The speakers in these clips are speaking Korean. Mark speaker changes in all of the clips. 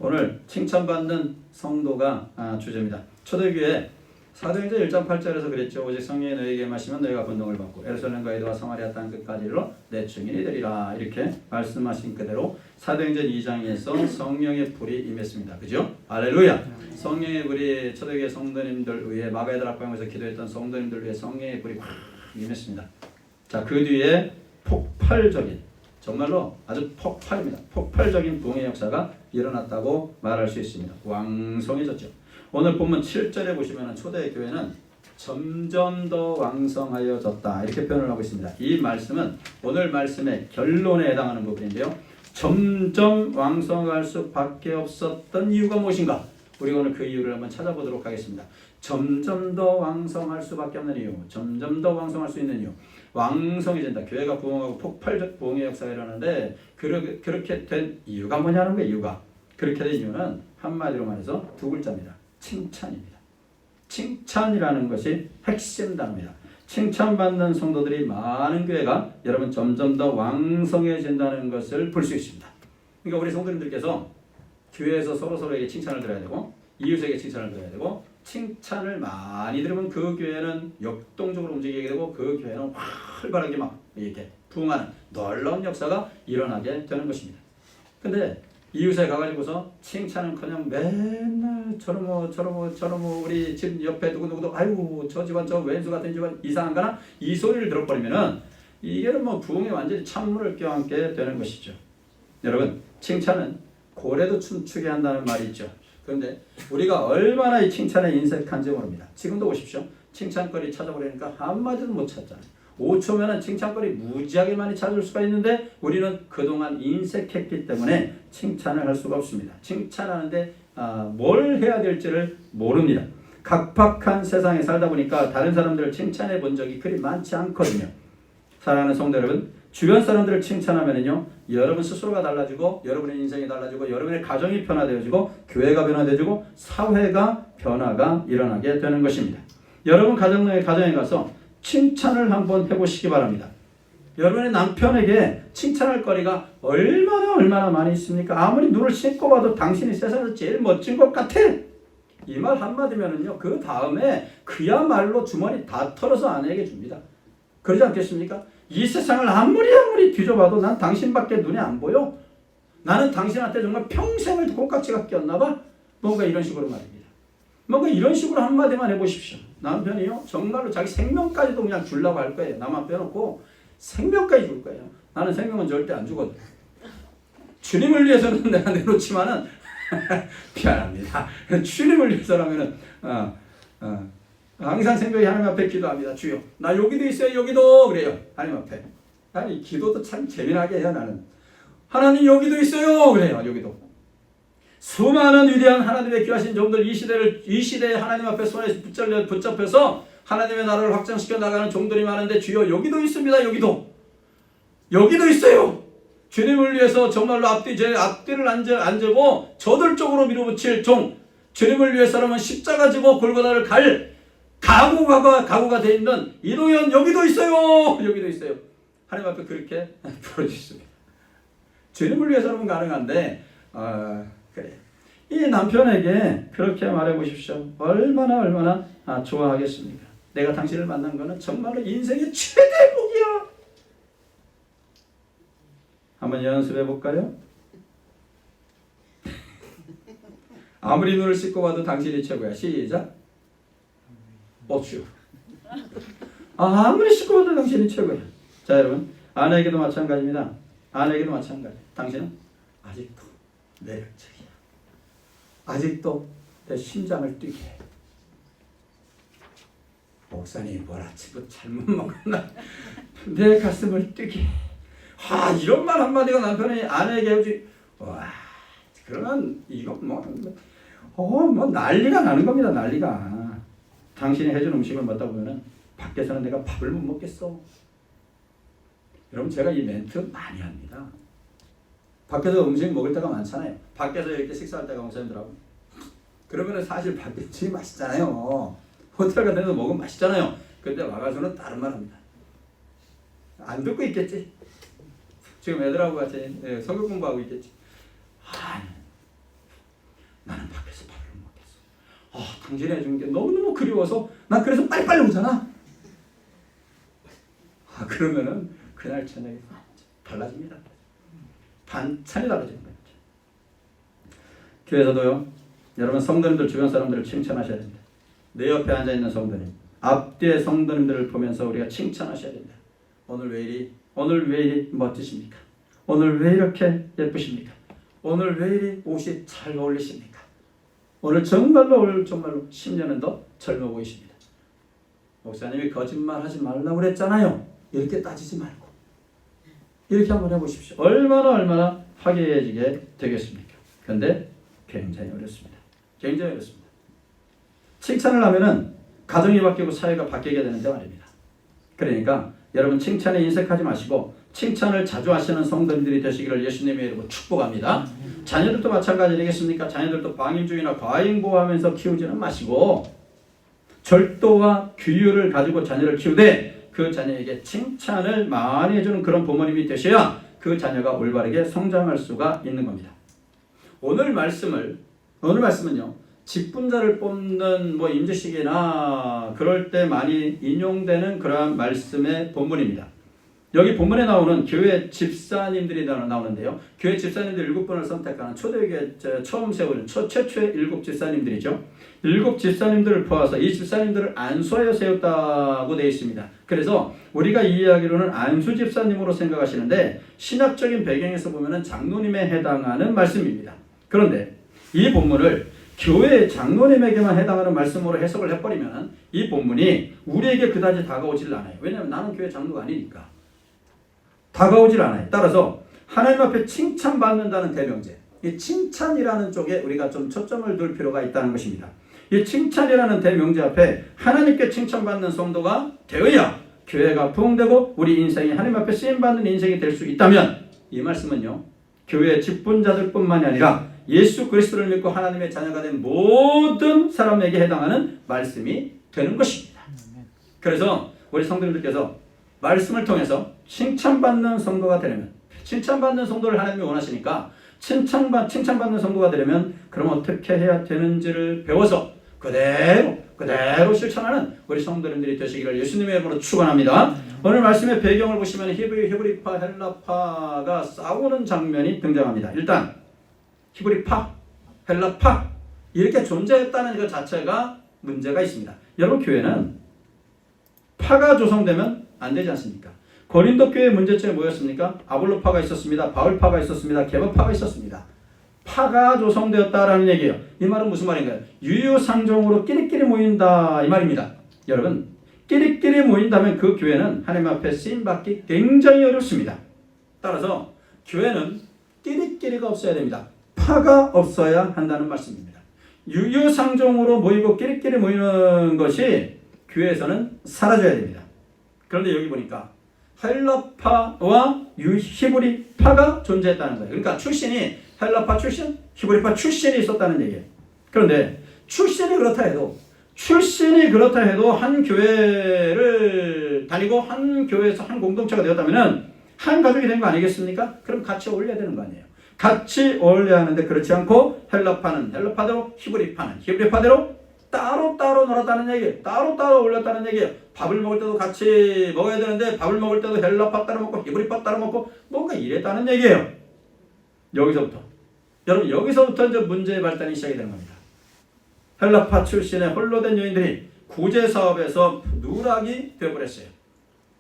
Speaker 1: 오늘 칭찬받는 성도가 주제입니다. 초대교회 사도행전 1장 8절에서 그랬죠. 오직 성령이 너희에게 마시면 너희가 권능을 받고 예루살렘과 유다와 사마리아 땅 끝까지 이르러 내 증인이 되리라. 이렇게 말씀하신 그대로 사도행전 2장에서 성령의 불이 임했습니다. 그죠? 할렐루야. 성령의 불이 초대교회 성도님들 위해 마가에다 앞방에서 기도했던 성도님들 위해 성령의 불이 확 임했습니다. 자, 그 뒤에 폭발적인, 정말로 아주 폭발입니다. 폭발적인 부흥의 역사가 일어났다고 말할 수 있습니다. 왕성해졌죠. 오늘 본문 7절에 보시면 초대교회는 점점 더 왕성하여졌다 이렇게 표현을 하고 있습니다. 이 말씀은 오늘 말씀의 결론에 해당하는 부분인데요. 점점 왕성할 수밖에 없었던 이유가 무엇인가? 우리가 오늘 그 이유를 한번 찾아보도록 하겠습니다. 점점 더 왕성할 수밖에 없는 이유, 점점 더 왕성할 수 있는 이유. 왕성해진다. 교회가 부흥하고 폭발적 부흥의 역사가 일어나는데 그렇게 된 이유가 뭐냐는 거예요. 이유가. 그렇게 된 이유는 한마디로 말해서 두 글자입니다. 칭찬입니다. 칭찬이라는 것이 핵심 단어입니다. 칭찬받는 성도들이 많은 교회가 여러분 점점 더 왕성해진다는 것을 볼 수 있습니다. 그러니까 우리 성도님들께서 교회에서 서로서로에게 칭찬을 드려야 되고 이웃에게 칭찬을 드려야 되고 칭찬을 많이 들으면 그 교회는 역동적으로 움직이게 되고 그 교회는 활발하게 막 이렇게 부흥하는 놀라운 역사가 일어나게 되는 것입니다. 근데 이웃에 가가지고서 칭찬은커녕 맨날 저런 우리 집 옆에 누구누구도 아이고 저 집안 저 왼수 같은 집안 이상한가나 이 소리를 들어버리면은 이게 뭐 부흥에 완전히 찬물을 껴안게 되는 것이죠. 여러분 칭찬은 고래도 춤추게 한다는 말이 있죠. 그런데 우리가 얼마나 이 칭찬에 인색한지 모릅니다. 지금도 보십시오. 칭찬거리 찾아보려니까 한마디도 못 찾잖아요. 5초면은 칭찬거리 무지하게 많이 찾을 수가 있는데 우리는 그동안 인색했기 때문에 칭찬을 할 수가 없습니다. 칭찬하는데 뭘 해야 될지를 모릅니다. 각박한 세상에 살다 보니까 다른 사람들을 칭찬해 본 적이 그리 많지 않거든요. 사랑하는 성도 여러분, 주변 사람들을 칭찬하면은요, 여러분 스스로가 달라지고 여러분의 인생이 달라지고 여러분의 가정이 변화되어지고 교회가 변화되어지고 사회가 변화가 일어나게 되는 것입니다. 여러분 가정에 가서 칭찬을 한번 해보시기 바랍니다. 여러분의 남편에게 칭찬할 거리가 얼마나 많이 있습니까? 아무리 눈을 씻고 봐도 당신이 세상에서 제일 멋진 것 같아. 이 말 한마디면은요, 그 다음에 그야말로 주머니 다 털어서 아내에게 줍니다. 그러지 않겠습니까? 이 세상을 아무리 뒤져봐도 난 당신밖에 눈에 안 보여. 나는 당신한테 정말 평생을 꽃가치가 꼈나 봐. 뭔가 이런 식으로 말입니다. 뭔가 이런 식으로 한마디만 해보십시오. 남편이요 정말로 자기 생명까지도 그냥 주려고 할 거예요. 나만 빼놓고 생명까지 줄 거예요. 나는 생명은 절대 안 주거든. 주님을 위해서는 내가 내놓지만은 미안합니다. 주님을 위해서라면은 항상 생명이 하나님 앞에 기도합니다. 주여 나 여기도 있어요. 여기도 그래요. 하나님 앞에. 아니 기도도 참 재미나게 해요. 나는 하나님 여기도 있어요. 그래요. 여기도. 수많은 위대한 하나님의 귀하신 종들 이 시대에 하나님 앞에 손에 붙잡혀서 하나님의 나라를 확장시켜 나가는 종들이 많은데 주여 여기도 있습니다. 여기도 있어요. 주님을 위해서 정말로 앞뒤를 앉고 저돌적으로 밀어붙일 종, 주님을 위해서라면 십자가 지고 골고다를 갈 각오가 돼 있는 이동현 여기도 있어요. 하나님 앞에 그렇게 부르짖습니다. 주님을 위해서라면 가능한데 그래. 이 남편에게 그렇게 말해보십시오. 얼마나 좋아하겠습니까? 내가 당신을 만난 거는 정말로 인생의 최대 복이야. 한번 연습해 볼까요? 아무리 눈을 씻고 봐도 당신이 최고야. 시작. 주. 아무리 씻고 봐도 당신이 최고야. 자 여러분, 아내에게도 마찬가지입니다. 당신은 아직도 매력적이야. 아직도 내 심장을 뛰게 해. 목사님 뭐라치고 잘못 먹었나? 내 가슴을 뛰게 해. 이런 말 한마디가 남편이 아내에게 해주지. 와, 그러면 이거 뭐 난리가 나는 겁니다. 난리가. 당신이 해준 음식을 먹다 보면은 밖에서는 내가 밥을 못 먹겠어. 여러분 제가 이 멘트 많이 합니다. 밖에서 음식 먹을 때가 많잖아요. 밖에서 이렇게 식사할 때가 목사님들하고. 그러면은 사실 밖에 음식이 맛있잖아요. 호텔 같은 데서 먹으면 맛있잖아요. 근데 와가지고는 다른 말 합니다. 안 듣고 있겠지. 지금 애들하고 같이 성경 공부하고 있겠지. 나는 밖에서 밥을 먹겠어. 당신이 해준 게 너무너무 그리워서 난 그래서 빨리빨리 오잖아. 그러면은 그날 저녁에 달라집니다. 반찬이 달라지는 거죠. 교회에서도요, 여러분 성도님들 주변 사람들을 칭찬하셔야 됩니다. 내 옆에 앉아있는 성도님, 앞뒤의 성도님들을 보면서 우리가 칭찬하셔야 됩니다. 오늘 왜 이리 멋지십니까? 오늘 왜 이렇게 예쁘십니까? 오늘 왜 이리 옷이 잘 어울리십니까? 오늘 정말로 10년은 더 젊어 보이십니다. 목사님이 거짓말하지 말라고 그랬잖아요. 이렇게 따지지 말고 이렇게 한번 해보십시오. 얼마나 화기애애지게 되겠습니까? 그런데 굉장히 어렵습니다. 굉장히 어렵습니다. 칭찬을 하면은 가정이 바뀌고 사회가 바뀌게 되는데 말입니다. 그러니까 여러분 칭찬에 인색하지 마시고 칭찬을 자주 하시는 성도님들이 되시기를 예수님의 이름으로 축복합니다. 자녀들도 마찬가지 아니겠습니까? 자녀들도 방임주의나 과잉보호하면서 키우지는 마시고 절도와 규율을 가지고 자녀를 키우되 그 자녀에게 칭찬을 많이 해주는 그런 부모님이 되셔야 그 자녀가 올바르게 성장할 수가 있는 겁니다. 오늘 말씀은요, 직분자를 뽑는 임직식이나 그럴 때 많이 인용되는 그러한 말씀의 본문입니다. 여기 본문에 나오는 교회 집사님들이 나오는데요. 교회 집사님들 7분을 선택하는 초대교회 처음 세우는 최초의 7 집사님들이죠. 7 집사님들을 포함해서 이 집사님들을 안수하여 세웠다고 되어 있습니다. 그래서 우리가 이해하기로는 안수 집사님으로 생각하시는데 신학적인 배경에서 보면 장로님에 해당하는 말씀입니다. 그런데 이 본문을 교회 장로님에게만 해당하는 말씀으로 해석을 해버리면 이 본문이 우리에게 그다지 다가오질 않아요. 왜냐하면 나는 교회 장로가 아니니까. 다가오질 않아요. 따라서 하나님 앞에 칭찬받는다는 대명제, 이 칭찬이라는 쪽에 우리가 좀 초점을 둘 필요가 있다는 것입니다. 이 칭찬이라는 대명제 앞에 하나님께 칭찬받는 성도가 되어야 교회가 부흥되고 우리 인생이 하나님 앞에 쓰임받는 인생이 될 수 있다면 이 말씀은요, 교회 직분자들뿐만이 아니라 예수 그리스도를 믿고 하나님의 자녀가 된 모든 사람에게 해당하는 말씀이 되는 것입니다. 그래서 우리 성도님들께서 말씀을 통해서 칭찬받는 성도가 되려면, 칭찬받는 성도를 하나님이 원하시니까 칭찬받는 성도가 되려면 그럼 어떻게 해야 되는지를 배워서 그대로 실천하는 우리 성도님들이 되시기를 예수님의 이름으로 축원합니다. 오늘 말씀의 배경을 보시면 히브리파, 헬라파가 싸우는 장면이 등장합니다. 일단 히브리파, 헬라파 이렇게 존재했다는 것 자체가 문제가 있습니다. 여러분 교회는 파가 조성되면 안 되지 않습니까? 고린도 교회의 문제점이 뭐였습니까? 아볼로파가 있었습니다. 바울파가 있었습니다. 게바파가 있었습니다. 파가 조성되었다라는 얘기예요. 이 말은 무슨 말인가요? 유유상종으로 끼리끼리 모인다 이 말입니다. 여러분 끼리끼리 모인다면 그 교회는 하나님 앞에 쓰임받기 굉장히 어렵습니다. 따라서 교회는 끼리끼리가 없어야 됩니다. 파가 없어야 한다는 말씀입니다. 유유상종으로 모이고 끼리끼리 모이는 것이 교회에서는 사라져야 됩니다. 그런데 여기 보니까 헬라파와 히브리파가 존재했다는 거예요. 그러니까 출신이 헬라파 출신, 히브리파 출신이 있었다는 얘기예요. 그런데 출신이 그렇다 해도 한 교회를 다니고 한 교회에서 한 공동체가 되었다면 한 가족이 된 거 아니겠습니까? 그럼 같이 어울려야 되는 거 아니에요. 같이 어울려야 하는데 그렇지 않고 헬라파는 헬라파대로, 히브리파는 히브리파대로 따로 놀았다는 얘기예요. 따로 올렸다는 얘기예요. 밥을 먹을 때도 같이 먹어야 되는데 밥을 먹을 때도 헬라파 따로 먹고 히브리파 따로 먹고 뭔가 이랬다는 얘기예요. 여기서부터 이제 문제의 발단이 시작이 되는 겁니다. 헬라파 출신의 홀로 된 여인들이 구제 사업에서 누락이 되어버렸어요.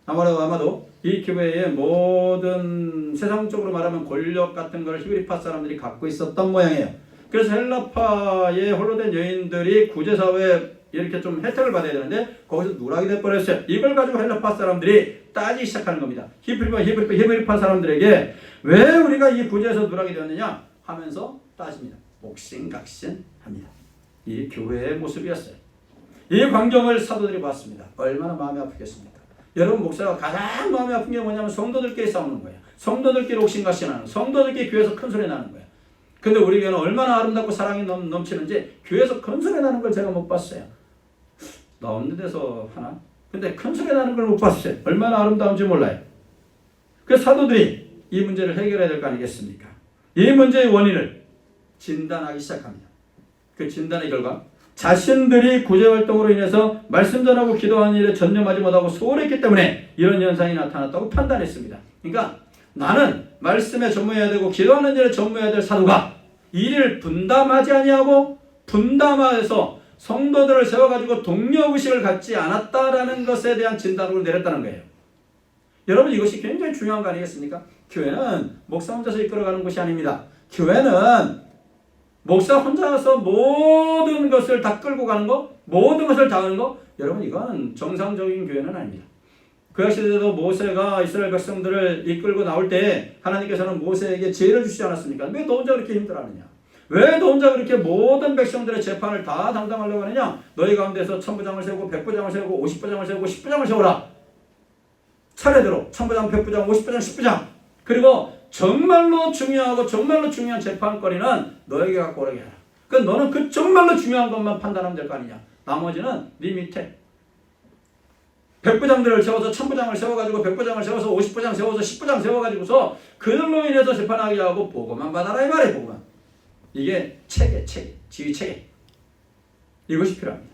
Speaker 1: 아마도 이 교회의 모든 세상적으로 말하면 권력 같은 걸 히브리파 사람들이 갖고 있었던 모양이에요. 그래서 헬라파의 홀로 된 여인들이 구제 사업에 이렇게 좀 혜택을 받아야 되는데 거기서 누락이 돼버렸어요. 이걸 가지고 헬라파 사람들이 따지기 시작하는 겁니다. 히브리파 사람들에게 왜 우리가 이 구제에서 누락이 되었느냐 하면서 따집니다. 옥신각신합니다. 이 교회의 모습이었어요. 이 광경을 사도들이 봤습니다. 얼마나 마음이 아프겠습니까? 여러분 목사가 가장 마음이 아픈 게 뭐냐면 성도들끼리 싸우는 거예요. 성도들끼리 옥신각신하는, 성도들끼리 교회에서 큰 소리 나는 거예요. 근데 우리 교회는 얼마나 아름답고 사랑이 넘치는지 교회에서 큰 소리 나는 걸 제가 못 봤어요. 나 없는 데서 하나? 근데 큰 소리 나는 걸 못 봤어요. 얼마나 아름다운지 몰라요. 그래서 사도들이 이 문제를 해결해야 될 거 아니겠습니까? 이 문제의 원인을 진단하기 시작합니다. 그 진단의 결과 자신들이 구제활동으로 인해서 말씀 전하고 기도하는 일에 전념하지 못하고 소홀했기 때문에 이런 현상이 나타났다고 판단했습니다. 그러니까 나는 말씀에 전무해야 되고 기도하는 일에 전무해야 될 사도가 일을 분담하지 아니하고 분담하여서 성도들을 세워가지고 동료의식을 갖지 않았다라는 것에 대한 진단을 내렸다는 거예요. 여러분 이것이 굉장히 중요한 거 아니겠습니까? 교회는 목사 혼자서 이끌어가는 것이 아닙니다. 교회는 목사 혼자서 모든 것을 다 끌고 가는 거, 모든 것을 다 하는 거, 여러분 이거는 정상적인 교회는 아닙니다. 구약시대에도 모세가 이스라엘 백성들을 이끌고 나올 때 하나님께서는 모세에게 지혜를 주시지 않았습니까? 왜 너 혼자 그렇게 힘들어하느냐? 왜 너 혼자 그렇게 모든 백성들의 재판을 다 담당하려고 하느냐? 너희 가운데서 1000부장을 세우고 100부장을 세우고 50부장을 세우고 10부장을 세우라. 차례대로 1000부장, 100부장, 50부장, 10부장. 그리고 정말로 중요하고 정말로 중요한 재판거리는 너에게 갖고 오게 하라. 그러니까 너는 그 정말로 중요한 것만 판단하면 될 거 아니냐. 나머지는 네 밑에 100부장들을 세워서 1000부장을 세워가지고 100부장을 세워서 50부장 세워서 10부장 세워가지고서 그들로 인해서 재판하게 하고 보고만 받아라 이 말이에요. 보고만. 이게 체계, 지휘 체계. 이것이 필요합니다.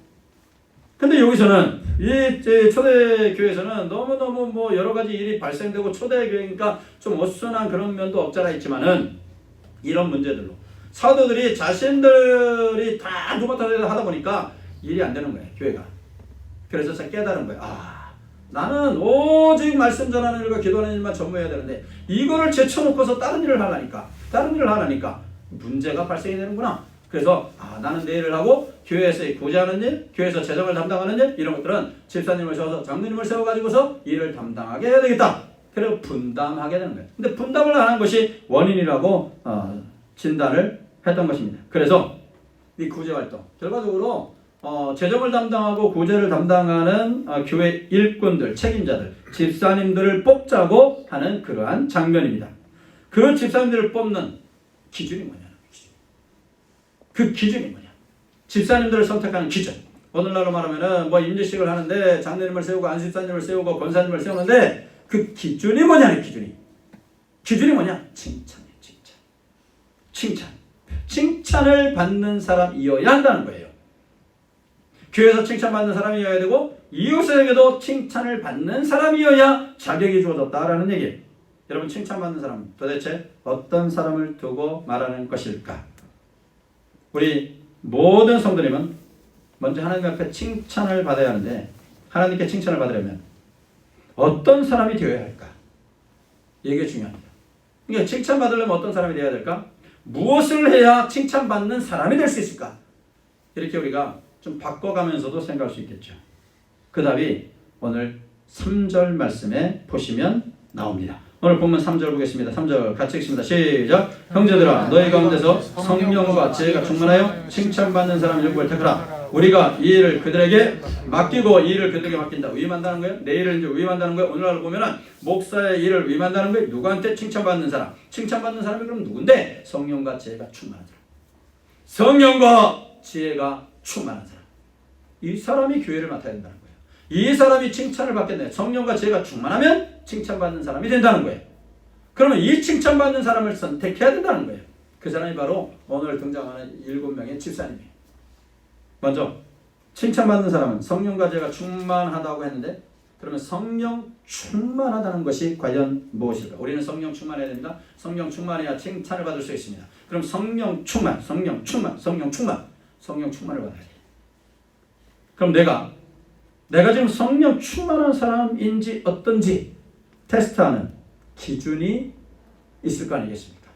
Speaker 1: 근데 여기서는 이 초대교회에서는 너무너무 뭐 여러 가지 일이 발생되고 초대교회니까 좀 어수선한 그런 면도 없잖아 있지만은 이런 문제들로 사도들이 자신들이 다 누바타를 하다 보니까 일이 안 되는 거예요. 교회가. 그래서 깨달은 거예요. 나는 오직 말씀 전하는 일과 기도하는 일만 전무해야 되는데 이거를 제쳐놓고서 다른 일을 하라니까 문제가 발생이 되는구나. 그래서 나는 내 일을 하고 교회에서 구제하는 일, 교회에서 재정을 담당하는 일 이런 것들은 집사님을 세워서 장로님을 세워가지고서 일을 담당하게 해야 되겠다. 그리고 분담하게 되는 거예요. 근데 분담을 안 한 것이 원인이라고 진단을 했던 것입니다. 그래서 이 구제활동 결과적으로 재정을 담당하고 구제를 담당하는 교회 일꾼들, 책임자들, 집사님들을 뽑자고 하는 그러한 장면입니다. 그 집사님들을 뽑는 기준이 뭐냐? 그 기준이 뭐냐? 집사님들을 선택하는 기준. 오늘날로 말하면은 뭐 임직식을 하는데 장로님을 세우고 안수집사님을 세우고 권사님을 세우는데 그 기준이 뭐냐는 기준이 뭐냐? 칭찬이에요. 칭찬을 받는 사람이어야 한다는 거예요. 교회에서 칭찬받는 사람이어야 되고 이웃에게도 칭찬을 받는 사람이어야 자격이 주어졌다라는 얘기예요. 여러분 칭찬받는 사람 도대체 어떤 사람을 두고 말하는 것일까? 우리 모든 성도님은 먼저 하나님 앞에 칭찬을 받아야 하는데 하나님께 칭찬을 받으려면 어떤 사람이 되어야 할까? 이게 중요합니다. 그러니까 칭찬받으려면 어떤 사람이 되어야 될까? 무엇을 해야 칭찬받는 사람이 될 수 있을까? 이렇게 우리가 좀 바꿔가면서도 생각할 수 있겠죠. 그 답이 오늘 3절 말씀에 보시면 나옵니다. 오늘 본문 3절 보겠습니다. 3절 같이 읽습니다. 시작. 형제들아 너희 가운데서 성령과 지혜가 충만하여 칭찬받는 사람 일곱을 택하라. 우리가 이 일을 그들에게 맡기고 이 일을 그들에게 맡긴다. 위임한다는 거예요? 내 일을 이제 위임한다는 거예요? 오늘날 보면은 목사의 일을 위임한다는 거예요? 누구한테? 칭찬받는 사람. 칭찬받는 사람이 그럼 누군데? 성령과 지혜가 충만한 사람. 성령과 지혜가 충만한 사람. 이 사람이 교회를 맡아야 된다는 거예요. 이 사람이 칭찬을 받겠네. 성령과 지혜가 충만하면 칭찬받는 사람이 된다는 거예요. 그러면 이 칭찬받는 사람을 선택해야 된다는 거예요. 그 사람이 바로 오늘 등장하는 7명의 집사님이에요. 먼저 칭찬받는 사람은 성령과 지혜가 충만하다고 했는데 그러면 성령 충만하다는 것이 과연 무엇일까? 우리는 성령 충만해야 됩니다. 성령 충만해야 칭찬을 받을 수 있습니다. 그럼 성령 충만을 받아야 돼요. 그럼 내가 지금 성령 충만한 사람인지 어떤지 테스트하는 기준이 있을 거 아니겠습니까?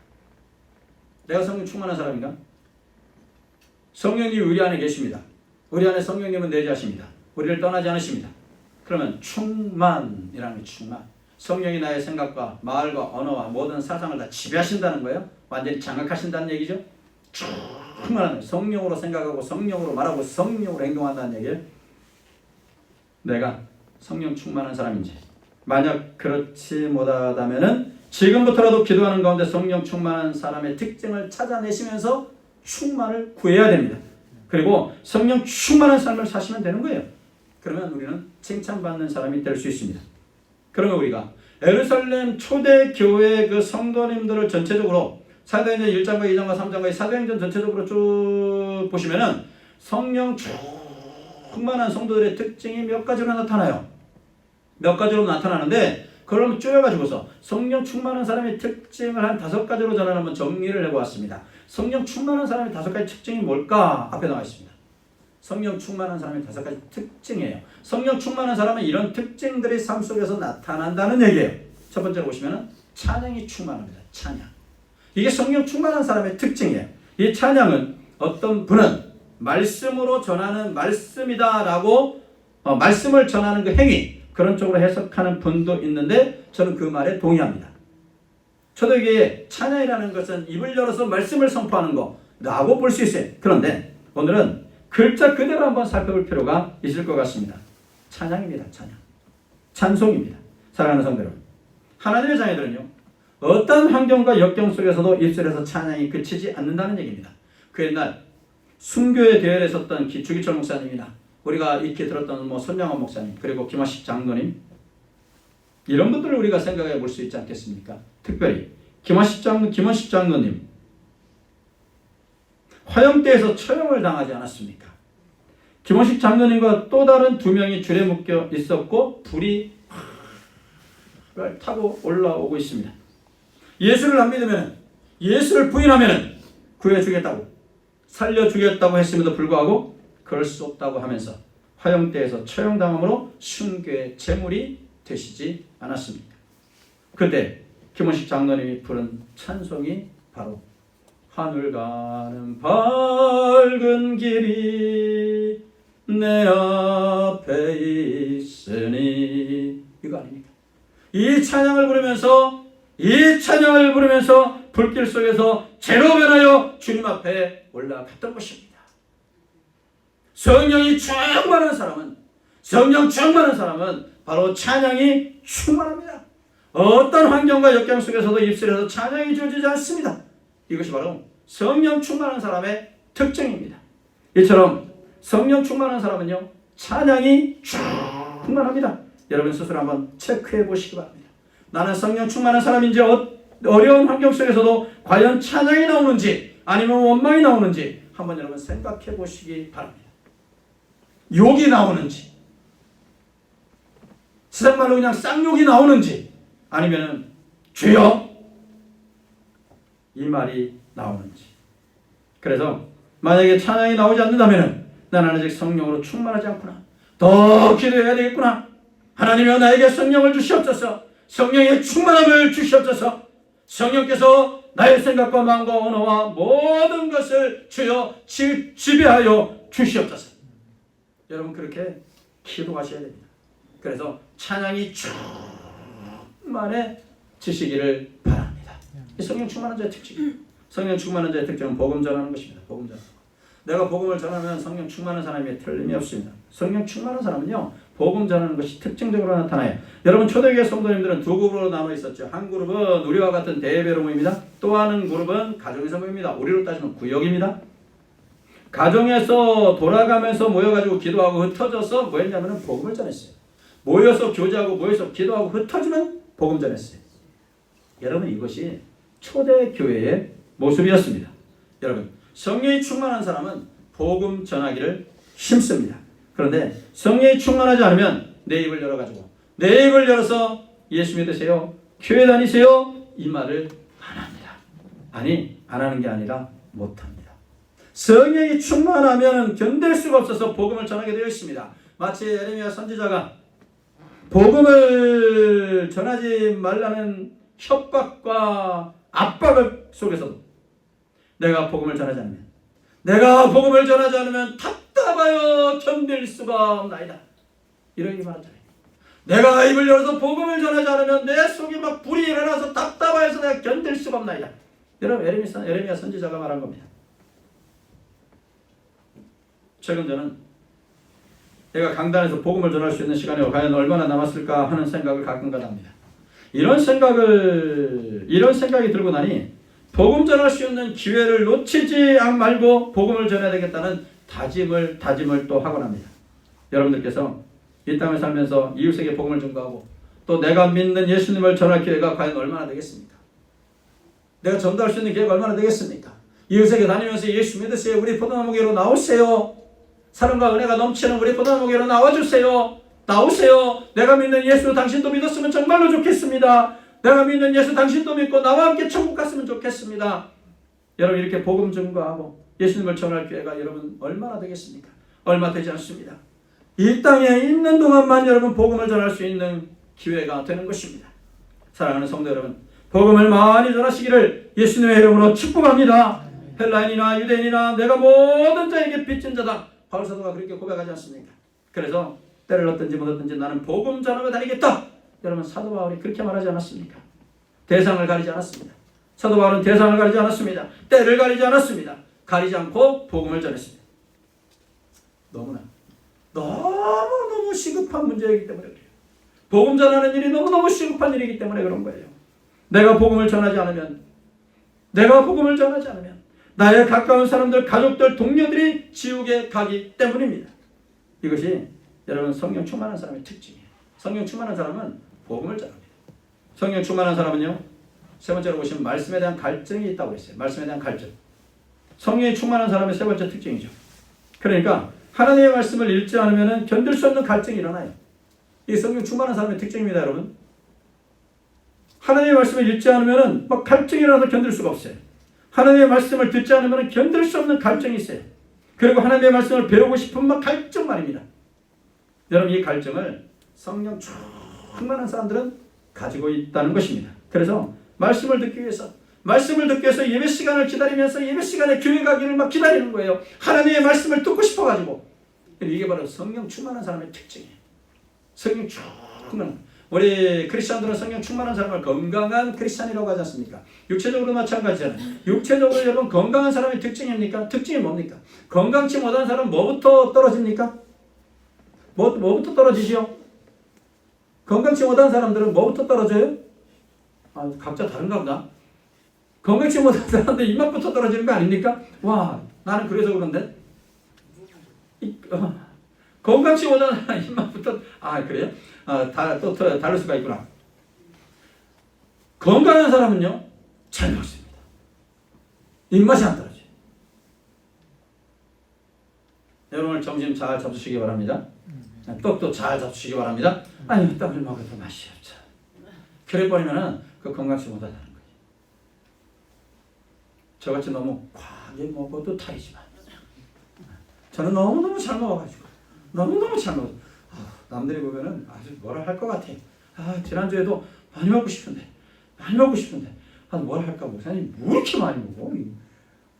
Speaker 1: 내가 성령 충만한 사람인가? 성령님이 우리 안에 계십니다. 우리 안에 성령님은 내재하십니다. 우리를 떠나지 않으십니다. 그러면 충만이라는 게 충만. 성령이 나의 생각과 말과 언어와 모든 사상을 다 지배하신다는 거예요. 완전히 장악하신다는 얘기죠. 충만한 성령으로 생각하고 성령으로 말하고 성령으로 행동한다는 얘기예요. 내가 성령 충만한 사람인지 만약 그렇지 못하다면은 지금부터라도 기도하는 가운데 성령 충만한 사람의 특징을 찾아내시면서 충만을 구해야 됩니다. 그리고 성령 충만한 삶을 사시면 되는 거예요. 그러면 우리는 칭찬받는 사람이 될 수 있습니다. 그러면 우리가 예루살렘 초대교회 그 성도님들을 전체적으로 사도행전 1장과 2장과 3장과 사도행전 전체적으로 쭉 보시면은 성령 충만한 성도들의 특징이 몇 가지로 나타나요. 몇 가지로 나타나는데 그걸 쪼여가지고서 성령 충만한 사람의 특징을 한 5가지로 저는 한번 정리를 해보았습니다. 성령 충만한 사람의 5가지 특징이 뭘까? 앞에 나와 있습니다. 성령 충만한 사람의 5가지 특징이에요. 성령 충만한 사람은 이런 특징들이 삶 속에서 나타난다는 얘기예요. 첫 번째로 보시면 찬양이 충만합니다. 찬양. 이게 성령 충만한 사람의 특징이에요. 이 찬양은 어떤 분은 말씀으로 전하는 말씀이다라고 말씀을 전하는 그 행위 그런 쪽으로 해석하는 분도 있는데 저는 그 말에 동의합니다. 저도 이게 찬양이라는 것은 입을 열어서 말씀을 선포하는 거라고 볼 수 있어요. 그런데 오늘은 글자 그대로 한번 살펴볼 필요가 있을 것 같습니다. 찬양입니다. 찬양. 찬송입니다. 사랑하는 성도 여러분. 하나님의 자녀들은요. 어떤 환경과 역경 속에서도 입술에서 찬양이 그치지 않는다는 얘기입니다. 그 옛날 순교의 대열에 섰던 주기철 목사님이나 우리가 익히 들었던 손양원 목사님 그리고 김화식 장로님 이런 분들을 우리가 생각해 볼 수 있지 않겠습니까? 특별히 김화식 장로님 화형대에서 처형을 당하지 않았습니까? 김화식 장로님과 또 다른 2명이 줄에 묶여 있었고 불이 타고 올라오고 있습니다. 예수를 안 믿으면 예수를 부인하면 구해주겠다고 살려주겠다고 했음에도 불구하고 그럴 수 없다고 하면서 화형대에서 처형당함으로 순교의 제물이 되시지 않았습니까? 그때 김원식 장로님이 부른 찬송이 바로 하늘 가는 밝은 길이 내 앞에 있으니 이거 아닙니까? 이 찬양을 부르면서 불길 속에서 재로 변하여 주님 앞에 올라갔던 것입니다. 성령 충만한 사람은 바로 찬양이 충만합니다. 어떤 환경과 역경 속에서도 입술에서 찬양이 지어지지 않습니다. 이것이 바로 성령 충만한 사람의 특징입니다. 이처럼 성령 충만한 사람은요 찬양이 충만합니다. 여러분 스스로 한번 체크해 보시기 바랍니다. 나는 성령 충만한 사람인지 어려운 환경 속에서도 과연 찬양이 나오는지 아니면 원망이 나오는지 한번 여러분 생각해 보시기 바랍니다. 욕이 나오는지 세상 말로 그냥 쌍욕이 나오는지 아니면 주여 이 말이 나오는지. 그래서 만약에 찬양이 나오지 않는다면 나는 아직 성령으로 충만하지 않구나. 더 기도해야 되겠구나. 하나님이여 나에게 성령을 주시옵소서. 성령의 충만함을 주시옵소서. 성령께서 나의 생각과 마음과 언어와 모든 것을 주여 지배하여 주시옵소서. 여러분 그렇게 기도하셔야 됩니다. 그래서 찬양이 충만해지시기를 바랍니다. 이 성령 충만한 자의 특징. 성령 충만한 자의 특징은 복음 전하는 것입니다. 복음 전하는 것. 내가 복음을 전하면 성령 충만한 사람이 틀림이 없습니다. 성령 충만한 사람은요 복음 전하는 것이 특징적으로 나타나요. 여러분 초대교회 성도님들은 2그룹으로 나눠 있었죠. 한 그룹은 우리와 같은 대예배로 모입니다. 또 하는 그룹은 가정에서 모입니다. 우리로 따지면 구역입니다. 가정에서 돌아가면서 모여가지고 기도하고 흩어져서 뭐 했냐면 복음을 전했어요. 모여서 교제하고 모여서 기도하고 흩어지면 복음 전했어요. 여러분 이것이 초대교회의 모습이었습니다. 여러분 성령이 충만한 사람은 복음 전하기를 힘씁니다. 그런데 성령이 충만하지 않으면 내 입을 열어가지고 내 입을 열어서 예수 믿으세요, 교회 다니세요 이 말을 안 합니다. 아니 안 하는 게 아니라 못합니다. 성령이 충만하면 견딜 수가 없어서 복음을 전하게 되어 있습니다. 마치 예레미야 선지자가 복음을 전하지 말라는 협박과 압박을 속에서도 내가 복음을 전하지 않으면 답답하여 견딜 수가 없나이다. 이렇게 말하잖아요. 내가 입을 열어서 복음을 전하지 않으면 내 속에 막 불이 일어나서 답답해서 내가 견딜 수가 없나이다. 여러분 예레미야 선지자가 말한 겁니다. 최근 저는 내가 강단에서 복음을 전할 수 있는 시간이 과연 얼마나 남았을까 하는 생각을 가끔가다 합니다. 이런 생각이 들고 나니 복음 전할 수 있는 기회를 놓치지 말고 복음을 전해야 되겠다는 다짐을 또 하곤 합니다. 여러분들께서 이 땅을 살면서 이웃에게 복음을 전가하고 또 내가 믿는 예수님을 전할 기회가 과연 얼마나 되겠습니까? 내가 전도할 수 있는 기회가 얼마나 되겠습니까? 이웃에게 다니면서 예수 믿으세요. 우리 포도나무교로 나오세요. 사랑과 은혜가 넘치는 우리 포도나무교로 나와주세요. 나오세요. 내가 믿는 예수 당신도 믿었으면 정말로 좋겠습니다. 내가 믿는 예수 당신도 믿고 나와 함께 천국 갔으면 좋겠습니다. 여러분 이렇게 복음 증거하고 예수님을 전할 기회가 여러분 얼마나 되겠습니까? 얼마 되지 않습니다. 이 땅에 있는 동안만 여러분 복음을 전할 수 있는 기회가 되는 것입니다. 사랑하는 성도 여러분, 복음을 많이 전하시기를 예수님의 이름으로 축복합니다. 헬라인이나 유대인이나 내가 모든 자에게 빚진 자다. 바울 사도가 그렇게 고백하지 않습니까? 그래서 때를 얻든지 못 얻든지 나는 복음 전하며 다니겠다. 여러분 사도 바울이 그렇게 말하지 않았습니까? 대상을 가리지 않았습니다. 사도 바울은 대상을 가리지 않았습니다. 때를 가리지 않았습니다. 가리지 않고 복음을 전했습니다. 너무너무 시급한 문제이기 때문에 그래요. 복음 전하는 일이 너무너무 시급한 일이기 때문에 그런 거예요. 내가 복음을 전하지 않으면 나의 가까운 사람들, 가족들, 동료들이 지옥에 가기 때문입니다. 이것이 여러분 성령 충만한 사람의 특징이에요. 성령 충만한 사람은 복음을 전합니다. 성령 충만한 사람은요, 세 번째로 보시면 말씀에 대한 갈증이 있다고 했어요. 말씀에 대한 갈증. 성령이 충만한 사람의 세 번째 특징이죠. 그러니까 하나님의 말씀을 읽지 않으면 견딜 수 없는 갈증이 일어나요. 이게 성령 충만한 사람의 특징입니다, 여러분. 하나님의 말씀을 읽지 않으면 막 갈증이 일어나서 견딜 수가 없어요. 하나님의 말씀을 듣지 않으면 견딜 수 없는 갈증이 있어요. 그리고 하나님의 말씀을 배우고 싶은 막 갈증 말입니다. 여러분 이 갈증을 성령 충만한 사람들은 가지고 있다는 것입니다. 그래서 말씀을 듣기 위해서 예배 시간을 기다리면서 예배 시간에 교회 가기를 막 기다리는 거예요. 하나님의 말씀을 듣고 싶어가지고. 이게 바로 성령 충만한 사람의 특징이에요. 성령 충만한. 우리 크리스찬들은 성령 충만한 사람을 건강한 크리스찬이라고 하지 않습니까? 육체적으로 마찬가지잖아요. 육체적으로 여러분 건강한 사람의 특징입니까? 특징이 뭡니까? 건강치 못한 사람은 뭐부터 떨어집니까? 뭐부터 떨어지시오? 건강치 못한 사람들은 뭐부터 떨어져요? 각자 다른가 보다. 건강치 못한 사람들 입맛부터 떨어지는 거 아닙니까? 와, 나는 그래서 그런데. 건강치 못한 사람 입맛부터, 그래요? 또 다를 수가 있구나. 건강한 사람은요, 잘 먹습니다. 입맛이 안 떨어져요. 여러분 점심 잘 잡수시기 바랍니다. 떡도 잘 잡수시기 바랍니다. 떡을 먹어도 맛이 없죠. 그래 버리면은 그 건강치 못하다는 거예요. 저같이 너무 과하게 먹어도 탈이지만 저는 너무너무 잘 먹어가지고 너무너무 잘 먹어요. 남들이 보면은 아주 뭐라 할 것 같아. 지난주에도 많이 먹고 싶은데 뭐라 할까 목사님 뭐 이렇게 많이 먹어?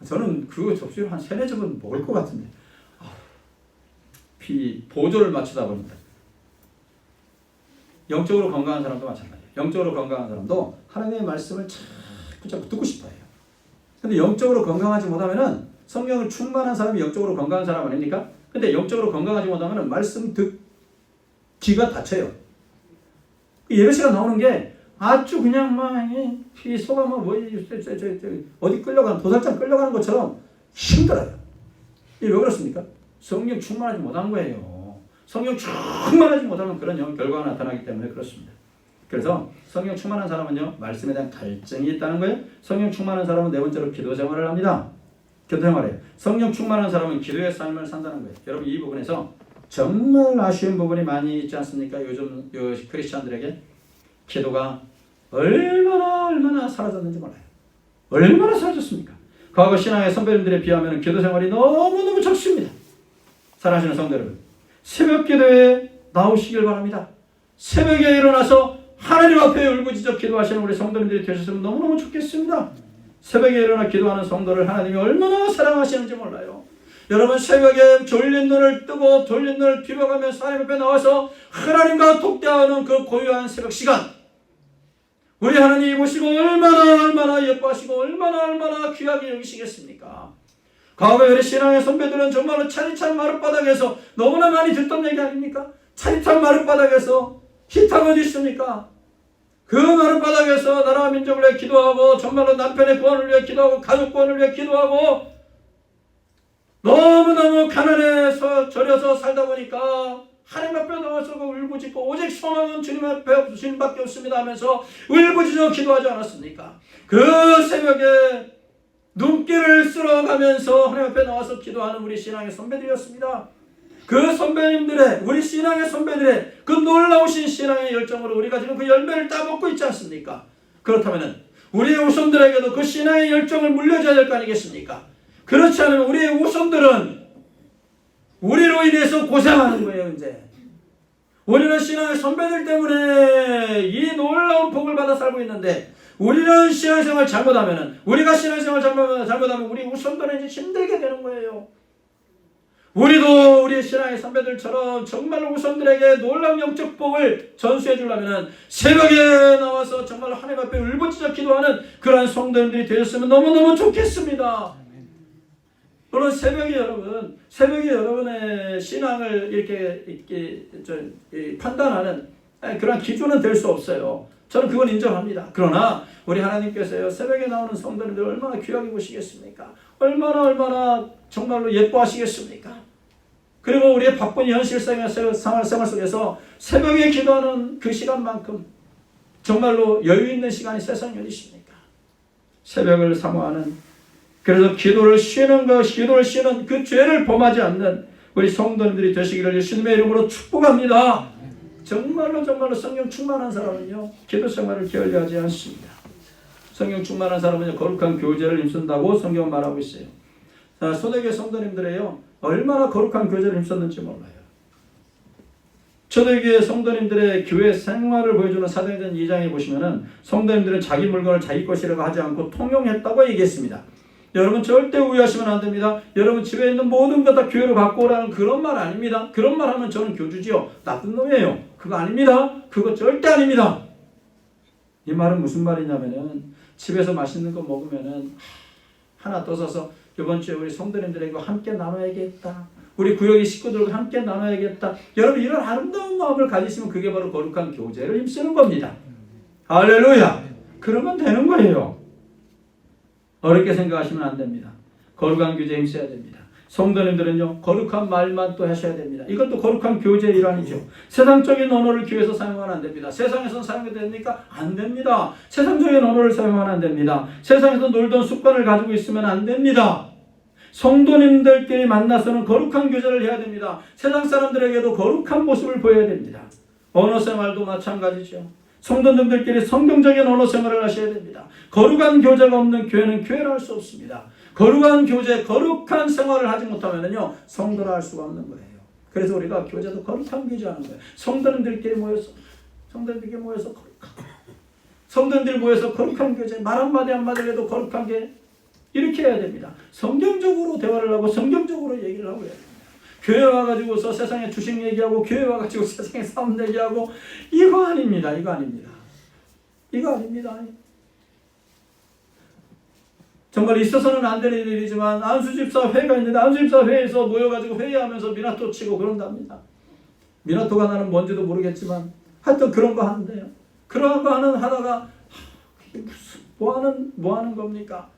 Speaker 1: 저는 그 접시를 한 3-4접은 먹을 것 같은데 보조를 맞추다 보니까. 영적으로 건강한 사람도 마찬가지예요. 영적으로 건강한 사람도 하나님의 말씀을 자꾸 듣고 싶어해요. 근데 영적으로 건강하지 못하면은 성령을 충만한 사람이 영적으로 건강한 사람 아닙니까? 근데 영적으로 건강하지 못하면은 말씀 귀가 닫혀요. 예배 시간 나오는 게 아주 그냥 소가 어디 끌려가는 도살장 끌려가는 것처럼 힘들어요. 이게 왜 그렇습니까? 성령 충만하지 못한 거예요. 성령 충만하지 못하면 그런 결과가 나타나기 때문에 그렇습니다. 그래서 성령 충만한 사람은요, 말씀에 대한 갈증이 있다는 거예요. 성령 충만한 사람은 네 번째로 기도 생활을 합니다. 기도 생활이에요. 성령 충만한 사람은 기도의 삶을 산다는 거예요. 여러분 이 부분에서 정말 아쉬운 부분이 많이 있지 않습니까? 요즘 크리스찬들에게 기도가 얼마나 사라졌는지 몰라요. 얼마나 사라졌습니까? 과거 신앙의 선배님들에 비하면 기도 생활이 너무너무 적습니다. 사랑하시는 성도 여러분, 새벽 기도에 나오시길 바랍니다. 새벽에 일어나서 하나님 앞에 울부짖어 기도하시는 우리 성도님들이 되셨으면 너무너무 좋겠습니다. 새벽에 일어나 기도하는 성도를 하나님이 얼마나 사랑하시는지 몰라요. 여러분 새벽에 졸린 눈을 뜨고 졸린 눈을 비벼가면서 하나님 앞에 나와서 하나님과 독대하는 그 고요한 새벽 시간, 우리 하나님이 보시고 얼마나 예뻐하시고 얼마나 귀하게 여기시겠습니까? 과거에 우리 신앙의 선배들은 정말로 차리찬 마룻바닥에서 너무나 많이 듣던 얘기 아닙니까? 차리찬 마룻바닥에서 히타가 어디 있습니까? 그 마룻바닥에서 나라와 민족을 위해 기도하고 정말로 남편의 구원을 위해 기도하고 가족 구원을 위해 기도하고 너무너무 가난해서 절여서 살다 보니까 하나님 앞에 나와서 울부짖고 오직 소망은 주님 앞에 주님밖에 없습니다 하면서 울부짖어 기도하지 않았습니까? 그 새벽에 눈길을 쓸어가면서 하나님 앞에 나와서 기도하는 우리 신앙의 선배들이었습니다. 그 선배님들의, 우리 신앙의 선배들의 그 놀라우신 신앙의 열정으로 우리가 지금 그 열매를 따먹고 있지 않습니까? 그렇다면 우리의 후손들에게도 그 신앙의 열정을 물려줘야 될 거 아니겠습니까? 그렇지 않으면 우리의 후손들은 우리로 인해서 고생하는 거예요. 이제 우리는 신앙의 선배들 때문에 이 놀라운 복을 받아 살고 있는데, 우리는 신앙생활 잘못하면, 우리가 신앙생활 잘못하면 우리 후손들은 이제 힘들게 되는 거예요. 우리도 우리 신앙의 선배들처럼 정말로 후손들에게 놀라운 영적 복을 전수해 주려면 새벽에 나와서 정말로 하나님 앞에 울부짖어 기도하는 그러한 성도님들이 되었으면 너무너무 좋겠습니다. 물론 새벽에 여러분의 신앙을 이렇게 판단하는 그런 기준은 될 수 없어요. 저는 그건 인정합니다. 그러나 우리 하나님께서요, 새벽에 나오는 성도님들 얼마나 귀하게 보시겠습니까? 얼마나 정말로 예뻐하시겠습니까? 그리고 우리의 바쁜 현실 생활 속에서 새벽에 기도하는 그 시간만큼 정말로 여유 있는 시간이 세상에 어디 있습니까? 새벽을 사모하는, 그래서 기도를 쉬는 그 죄를 범하지 않는 우리 성도님들이 되시기를 예수님의 이름으로 축복합니다. 정말로 성령 충만한 사람은요, 기도 생활을 게을리하지 않습니다. 성령 충만한 사람은 거룩한 교제를 힘쓴다고 성경은 말하고 있어요. 초대교회 성도님들이요, 얼마나 거룩한 교제를 힘썼는지 몰라요. 초대교회 성도님들의 교회 생활을 보여주는 사도행전 2장에 보시면은 성도님들은 자기 물건을 자기 것이라고 하지 않고 통용했다고 얘기했습니다. 여러분 절대 오해하시면 안 됩니다. 여러분 집에 있는 모든 것 다 교회로 갖고 오라는 그런 말 아닙니다. 그런 말 하면 저는 교주지요, 나쁜 놈이에요. 그거 아닙니다. 그거 절대 아닙니다. 이 말은 무슨 말이냐면은, 집에서 맛있는 거 먹으면은 하나 더 사서 이번 주에 우리 성도님들에게 함께 나눠야겠다, 우리 구역의 식구들과 함께 나눠야겠다, 여러분 이런 아름다운 마음을 가지시면 그게 바로 거룩한 교제를 힘쓰는 겁니다. 할렐루야. 그러면 되는 거예요. 어렵게 생각하시면 안 됩니다. 거룩한 교제에 힘써야 됩니다. 성도님들은요, 거룩한 말만 또 하셔야 됩니다. 이것도 거룩한 교제의 일환이죠. 세상적인 언어를 교회에서 사용하면 안 됩니다. 세상에서는 사용이 됩니까? 안 됩니다. 세상적인 언어를 사용하면 안 됩니다. 세상에서 놀던 습관을 가지고 있으면 안 됩니다. 성도님들끼리 만나서는 거룩한 교제를 해야 됩니다. 세상 사람들에게도 거룩한 모습을 보여야 됩니다. 언어 생활도 마찬가지죠. 성도님들끼리 성경적인 언어 생활을 하셔야 됩니다. 거룩한 교제가 없는 교회는 교회를 할 수 없습니다. 거룩한 교제, 거룩한 생활을 하지 못하면요, 성도를 할 수가 없는 거예요. 그래서 우리가 교제도 거룩한 교제하는 거예요. 성도님들끼리 모여서 거룩하고, 성도님들 모여서 거룩한 교제, 말 한마디 한마디라도 거룩한 게, 이렇게 해야 됩니다. 성경적으로 대화를 하고 성경적으로 얘기를 하고 해야 됩니다. 교회 와가지고서 세상에 주식 얘기하고, 교회 와가지고 세상에 싸움 얘기하고, 이거 아닙니다. 정말 있어서는 안 되는 일이지만 안수집사 회가 있는데 안수집사 회에서 모여가지고 회의하면서 미나토 치고 그런답니다. 미나토가 나는 뭔지도 모르겠지만 하여튼 그런 거 하는데요. 그런 거 하다가 무슨 뭐 하는 겁니까?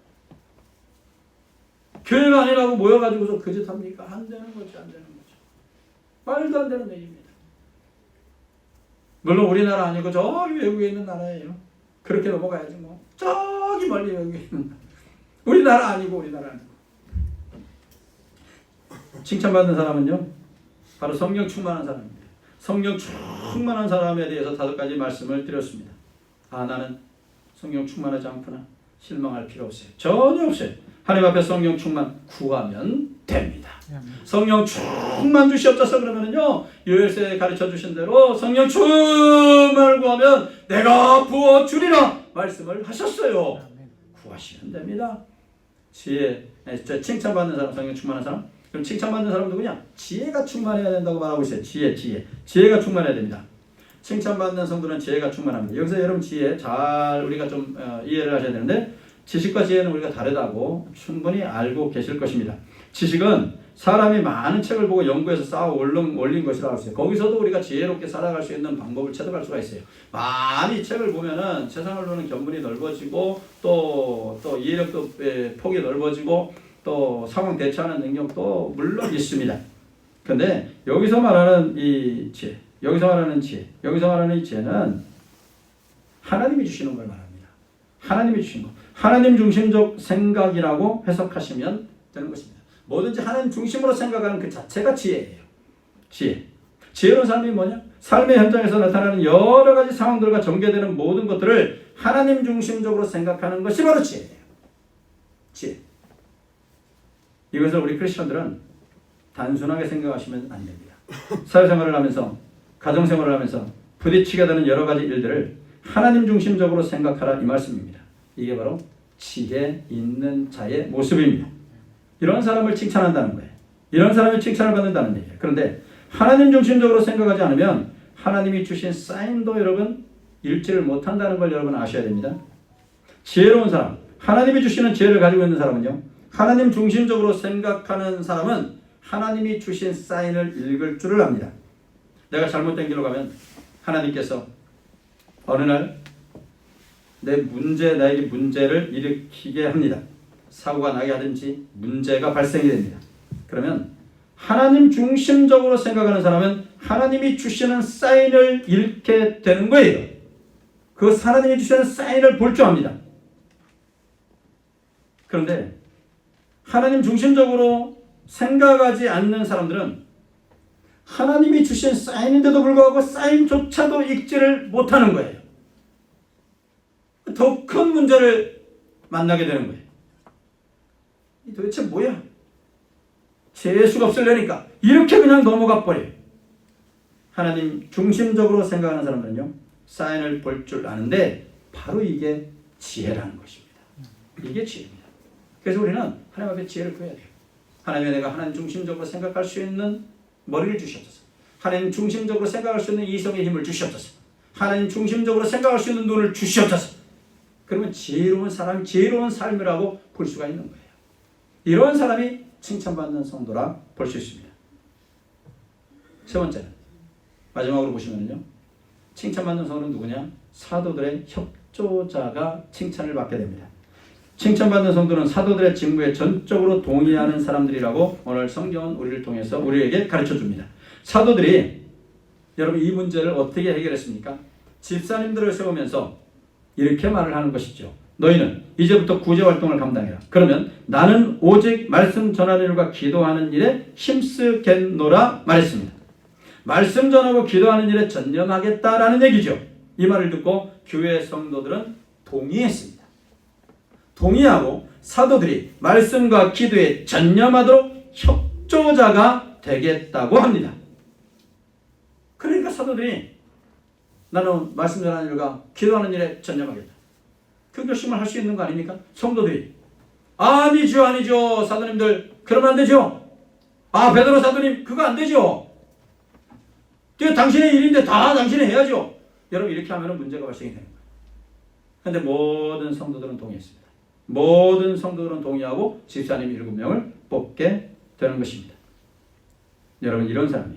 Speaker 1: 교회가 아니라고 모여가지고서 그 짓 합니까? 안 되는 거죠. 말도 안 되는 얘기입니다. 물론 우리나라 아니고 저기 외국에 있는 나라예요. 그렇게 넘어가야지 뭐. 저기 멀리 외국에 있는 나라. 우리나라 아니고. 칭찬받는 사람은요, 바로 성령 충만한 사람입니다. 성령 충만한 사람에 대해서 5가지 말씀을 드렸습니다. 나는 성령 충만하지 않구나. 실망할 필요 없어요. 전혀 없어요. 하나님 앞에 성령 충만 구하면 됩니다. 성령 충만 주시옵소서 그러면은요, 요엘서에 가르쳐 주신 대로 성령 충만을 구하면 내가 부어 주리라 말씀을 하셨어요. 구하시면 됩니다. 칭찬받는 사람, 성령 충만한 사람. 그럼 칭찬받는 사람 누구냐? 지혜가 충만해야 된다고 말하고 있어요. 지혜가 충만해야 됩니다. 칭찬받는 성도는 지혜가 충만합니다. 여기서 여러분 지혜 잘 우리가 좀 이해를 하셔야 되는데, 지식과 지혜는 우리가 다르다고 충분히 알고 계실 것입니다. 지식은 사람이 많은 책을 보고 연구해서 쌓아 올린 것이라고 했어요. 거기서도 우리가 지혜롭게 살아갈 수 있는 방법을 체득할 수가 있어요. 많이 책을 보면은 세상을 보는 견문이 넓어지고 또 이해력도 폭이 넓어지고 또 상황 대처하는 능력도 물론 있습니다. 근데 여기서 말하는 이 지혜, 여기서 말하는 이 지혜는 하나님이 주시는 걸 말합니다. 하나님이 주신 것. 하나님 중심적 생각이라고 해석하시면 되는 것입니다. 뭐든지 하나님 중심으로 생각하는 그 자체가 지혜예요. 지혜로운 삶이 뭐냐? 삶의 현장에서 나타나는 여러 가지 상황들과 전개되는 모든 것들을 하나님 중심적으로 생각하는 것이 바로 지혜예요. 지혜. 이것을 우리 크리스천들은 단순하게 생각하시면 안 됩니다. 사회생활을 하면서, 가정생활을 하면서 부딪히게 되는 여러 가지 일들을 하나님 중심적으로 생각하라 이 말씀입니다. 이게 바로 지혜 있는 자의 모습입니다. 이런 사람을 칭찬한다는 거예요. 이런 사람이 칭찬을 받는다는 얘기예요. 그런데 하나님 중심적으로 생각하지 않으면 하나님이 주신 사인도 여러분 읽지를 못한다는 걸 여러분 아셔야 됩니다. 지혜로운 사람, 하나님이 주시는 지혜를 가지고 있는 사람은요, 하나님 중심적으로 생각하는 사람은 하나님이 주신 사인을 읽을 줄을 압니다. 내가 잘못된 길로 가면 하나님께서 어느 날 나에게 문제를 일으키게 합니다. 사고가 나게 하든지 문제가 발생이 됩니다. 그러면 하나님 중심적으로 생각하는 사람은 하나님이 주시는 사인을 읽게 되는 거예요. 그 하나님이 주시는 사인을 볼 줄 압니다. 그런데 하나님 중심적으로 생각하지 않는 사람들은 하나님이 주신 사인인데도 불구하고 사인조차도 읽지를 못하는 거예요. 더 큰 문제를 만나게 되는 거예요. 도대체 뭐야? 재수가 없으려니까 이렇게 그냥 넘어가 버려요. 하나님 중심적으로 생각하는 사람들은요, 사인을 볼 줄 아는데 바로 이게 지혜라는 것입니다. 이게 지혜입니다. 그래서 우리는 하나님 앞에 지혜를 구해야 돼요. 하나님의 내가 하나님 중심적으로 생각할 수 있는 머리를 주시옵소서. 하나님 중심적으로 생각할 수 있는 이성의 힘을 주시옵소서. 하나님 중심적으로 생각할 수 있는 눈을 주시옵소서. 그러면 지혜로운 사람이 지혜로운 삶이라고 볼 수가 있는 거예요. 이런 사람이 칭찬받는 성도라 볼 수 있습니다. 세 번째는 마지막으로 보시면요, 칭찬받는 성도는 누구냐? 사도들의 협조자가 칭찬을 받게 됩니다. 칭찬받는 성도는 사도들의 직무에 전적으로 동의하는 사람들이라고 오늘 성경은 우리를 통해서 우리에게 가르쳐 줍니다. 사도들이 여러분 이 문제를 어떻게 해결했습니까? 집사님들을 세우면서 이렇게 말을 하는 것이죠. 너희는 이제부터 구제활동을 감당해라. 그러면 나는 오직 말씀 전하는 일과 기도하는 일에 힘쓰겠노라 말했습니다. 말씀 전하고 기도하는 일에 전념하겠다라는 얘기죠. 이 말을 듣고 교회 성도들은 동의했습니다. 동의하고 사도들이 말씀과 기도에 전념하도록 협조자가 되겠다고 합니다. 그러니까 사도들이 나는 말씀 전하는 일과 기도하는 일에 전념하겠다. 그 결심을 할 수 있는 거 아닙니까? 성도들이 아니죠 사도님들 그러면 안 되죠. 베드로 사도님 그거 안 되죠. 당신의 일인데 다 당신이 해야죠. 여러분 이렇게 하면 문제가 발생이 되는 거예요. 그런데 모든 성도들은 동의했습니다. 모든 성도들은 동의하고 집사님 7명을 뽑게 되는 것입니다. 여러분 이런 사람이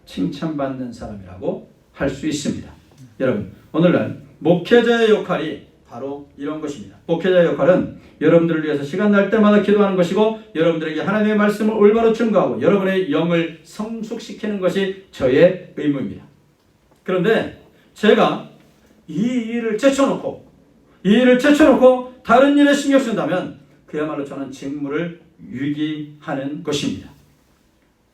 Speaker 1: 칭찬받는 사람이라고 할 수 있습니다. 여러분 오늘날 목회자의 역할이 바로 이런 것입니다. 목회자의 역할은 여러분들을 위해서 시간 날 때마다 기도하는 것이고 여러분들에게 하나님의 말씀을 올바로 증거하고 여러분의 영을 성숙시키는 것이 저의 의무입니다. 그런데 제가 이 일을 제쳐놓고 다른 일에 신경 쓴다면 그야말로 저는 직무를 유기하는 것입니다.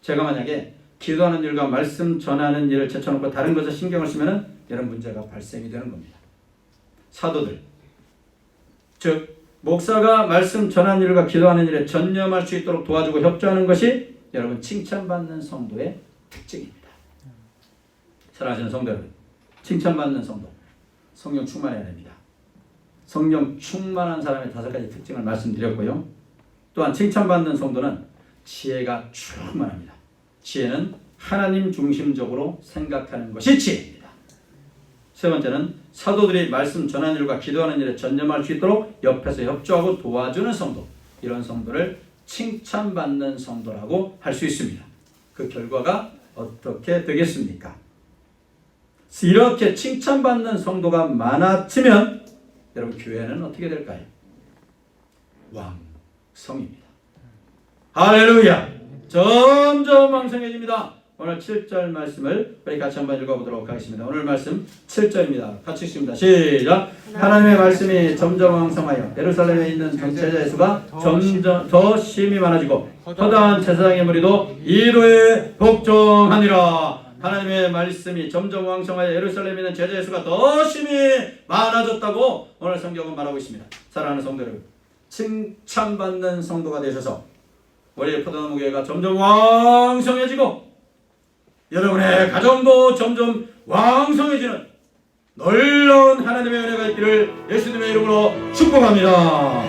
Speaker 1: 제가 만약에 기도하는 일과 말씀 전하는 일을 제쳐놓고 다른 것에 신경을 쓰면 이런 문제가 발생이 되는 겁니다. 사도들, 즉 목사가 말씀 전하는 일과 기도하는 일에 전념할 수 있도록 도와주고 협조하는 것이 여러분 칭찬받는 성도의 특징입니다. 사랑하시는 성도 여러분, 칭찬받는 성도, 성령 충만해야 됩니다. 성령 충만한 사람의 5가지 특징을 말씀드렸고요. 또한 칭찬받는 성도는 지혜가 충만합니다. 지혜는 하나님 중심적으로 생각하는 것이 지혜입니다. 세 번째는 사도들이 말씀 전하는 일과 기도하는 일에 전념할 수 있도록 옆에서 협조하고 도와주는 성도, 이런 성도를 칭찬받는 성도라고 할 수 있습니다. 그 결과가 어떻게 되겠습니까? 이렇게 칭찬받는 성도가 많아지면 여러분 교회는 어떻게 될까요? 왕성입니다. 할렐루야! 점점 왕성해집니다. 오늘 7절 말씀을 우리 같이 한번 읽어보도록 하겠습니다. 오늘 말씀 7절입니다. 같이 읽습니다. 시작. 하나님의 말씀이 점점 왕성하여 예루살렘에 있는 전체자의 수가 점점 더 심히 많아지고 허다한 제사장의 무리도 이로에 복종하니라. 하나님의 말씀이 점점 왕성하여 예루살렘에 있는 제자의 수가 더 심히 많아졌다고 오늘 성경은 말하고 있습니다. 사랑하는 성도 여러분, 칭찬받는 성도가 되셔서 우리 포도나무 교회가 점점 왕성해지고 여러분의 가정도 점점 왕성해지는 놀라운 하나님의 은혜가 있기를 예수님의 이름으로 축복합니다.